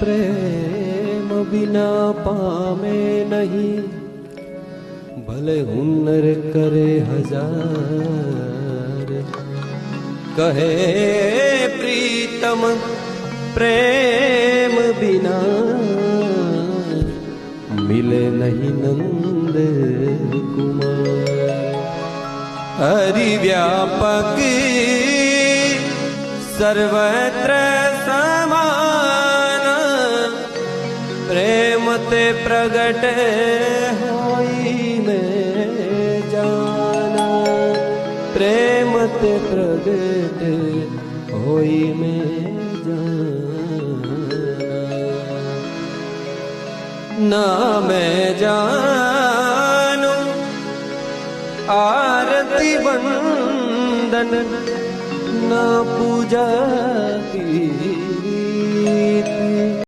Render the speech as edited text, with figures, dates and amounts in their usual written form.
प्रेम बिना पामे नहीं, भले हुनर करे हजार। कहे प्रीतम प्रेम बिना मिले नहीं नंद कुमार। हरि व्यापक सर्वत्र समान, प्रेम ते प्रगट होई में जाना। प्रेम ते प्रगट होई में ना मैं जानू आरती वंदन, ना पूजा की